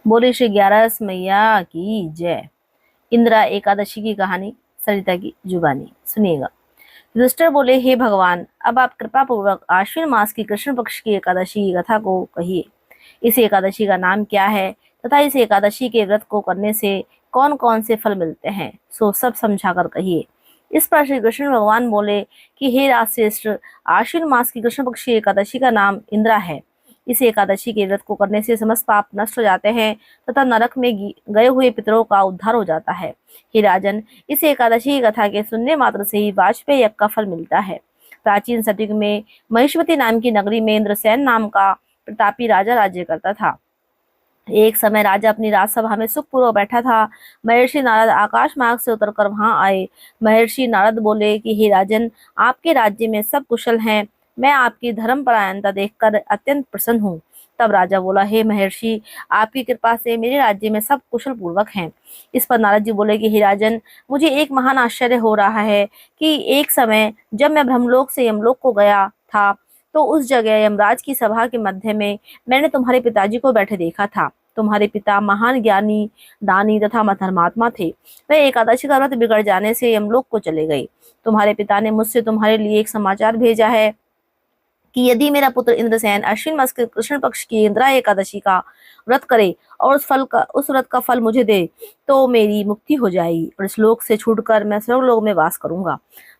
बोले श्री ग्यारस मैया की जय। इंदिरा एकादशी की कहानी, सरिता की जुबानी। सुनिएगा। युधिष्ठिर बोले, हे भगवान, अब आप कृपा पूर्वक आश्विन मास की कृष्ण पक्ष की एकादशी की कथा को कहिए। इस एकादशी का नाम क्या है तथा इस एकादशी के व्रत को करने से कौन कौन से फल मिलते हैं, सो सब समझाकर कहिए। इस पर श्री कृष्ण भगवान बोले कि हे राजश्रेष्ठ, आश्विन मास की कृष्ण पक्ष की एकादशी का नाम इंदिरा है। इस एकादशी के व्रत को करने से समस्त पाप नष्ट हो जाते हैं तथा नरक में गए हुए पितरों का उद्धार हो जाता है। हे राजन, इस एकादशी की कथा के सुनने मात्र से ही वाजपेय यज्ञ का फल मिलता है। प्राचीन सतयुग में महिष्मती नाम की नगरी में इंद्रसेन नाम का प्रतापी राजा राज्य करता था। एक समय राजा अपनी राजसभा में सुखपूर्वक बैठा था। महर्षि नारद आकाश मार्ग से उतरकर वहां आए। महर्षि नारद बोले कि हे राजन, आपके राज्य में सब कुशल हैं। मैं आपकी धर्मपरायणता देखकर अत्यंत प्रसन्न हूँ। तब राजा बोला, हे महर्षि, आपकी कृपा से मेरे राज्य में सब कुशल पूर्वक हैं। इस पर नारद जी बोले कि हे राजन, मुझे एक महान आश्चर्य हो रहा है कि एक समय जब मैं ब्रह्मलोक से यमलोक को गया था, तो उस जगह यमराज की सभा के मध्य में मैंने तुम्हारे पिताजी को बैठे देखा था। तुम्हारे पिता महान ज्ञानी, दानी तथा धर्मात्मा थे। वह एकादशी का व्रत बिगड़ जाने से यमलोक को चले गए। तुम्हारे पिता ने मुझसे तुम्हारे लिए एक समाचार भेजा है कि यदि मेरा पुत्र इंद्रसेन अश्विन मास के कृष्ण पक्ष की इंदिरा एकादशी का व्रत करे और उस व्रत का फल मुझे दे, तो मेरी मुक्ति हो जाएगी और इस लोक से छूटकर मैं स्वर्गलोक में वास करूंगा।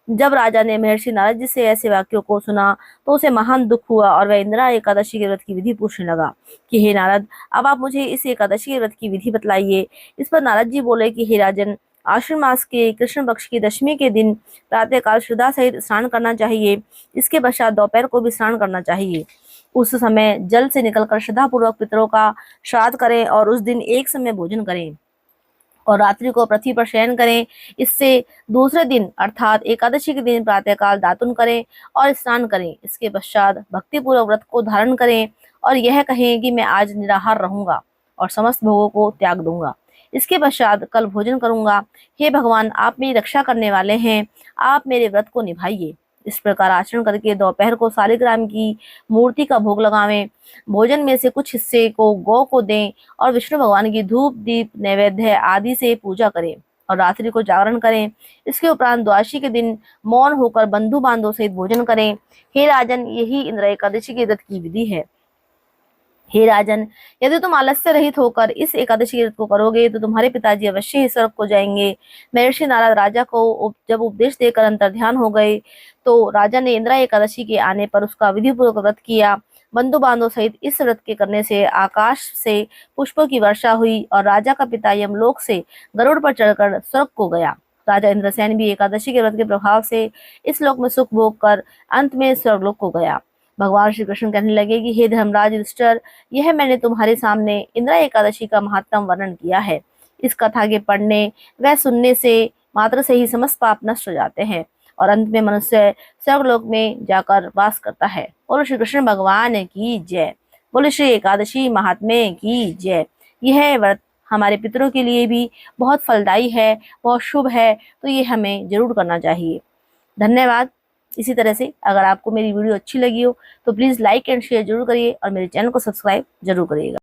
जब राजा ने महर्षि नारद जी से ऐसे वाक्यों को सुना तो उसे महान दुख हुआ और वह इंदिरा एकादशी के व्रत की विधि पूछने लगा कि हे नारद, अब आप मुझे इस एकादशी के व्रत की विधि बतलाइए। इस पर नारद जी बोले कि हे राजन, आश्विन मास के कृष्ण पक्ष की दशमी के दिन प्रातःकाल श्रद्धा सहित स्नान करना चाहिए। इसके पश्चात दोपहर को भी स्नान करना चाहिए। उस समय जल से निकलकर श्रद्धा पूर्वक पितरों का श्राद्ध करें और उस दिन एक समय भोजन करें और रात्रि को पृथ्वी पर शयन करें। इससे दूसरे दिन अर्थात एकादशी के दिन प्रातःकाल दातुन करें और स्नान करें। इसके पश्चात भक्तिपूर्वक व्रत को धारण करें और यह कहें कि मैं आज निराहार रहूंगा और समस्त भोगों को त्याग दूंगा। इसके पश्चात कल भोजन करूंगा। हे भगवान, आप मेरी रक्षा करने वाले हैं, आप मेरे व्रत को निभाइए। इस प्रकार आचरण करके दोपहर को सालिग्राम की मूर्ति का भोग लगावें। भोजन में से कुछ हिस्से को गौ को दें और विष्णु भगवान की धूप दीप नैवेद्य आदि से पूजा करें और रात्रि को जागरण करें। इसके उपरांत द्वादशी के दिन मौन होकर बंधु बांधव सहित भोजन करें। हे राजन, यही इंदिरा एकादशी के व्रत की विधि है। हे राजन, यदि तुम आलस्य रहित होकर इस एकादशी व्रत को करोगे तो तुम्हारे पिताजी अवश्य ही स्वर्ग को जाएंगे। महर्षि नारद राजा को जब उपदेश देकर अंतर्ध्यान हो गए तो राजा ने इंदिरा एकादशी के आने पर उसका विधिपूर्वक व्रत किया। बंधु बांधव सहित इस व्रत के करने से आकाश से पुष्पों की वर्षा हुई और राजा का पिता यमलोक से गरुड़ पर चढ़कर स्वर्ग को गया। राजा इंद्रसेन भी एकादशी के व्रत के प्रभाव से इस लोक में सुख भोग कर अंत में स्वर्गलोक को गया। भगवान श्री कृष्ण कहने लगे कि हे धर्मराज युधिष्ठिर, यह मैंने तुम्हारे सामने इंदिरा एकादशी का महात्म वर्णन किया है। इस कथा के पढ़ने व सुनने से मात्र से ही समस्त पाप नष्ट हो जाते हैं और अंत में मनुष्य स्वर्गलोक में जाकर वास करता है। बोलो श्री कृष्ण भगवान की जय। बोलो श्री एकादशी महात्म्य की जय। यह व्रत हमारे पितरों के लिए भी बहुत फलदायी है, बहुत शुभ है, तो ये हमें जरूर करना चाहिए। धन्यवाद। इसी तरह से अगर आपको मेरी वीडियो अच्छी लगी हो तो प्लीज़ लाइक एंड शेयर जरूर करिए और मेरे चैनल को सब्सक्राइब जरूर करिएगा।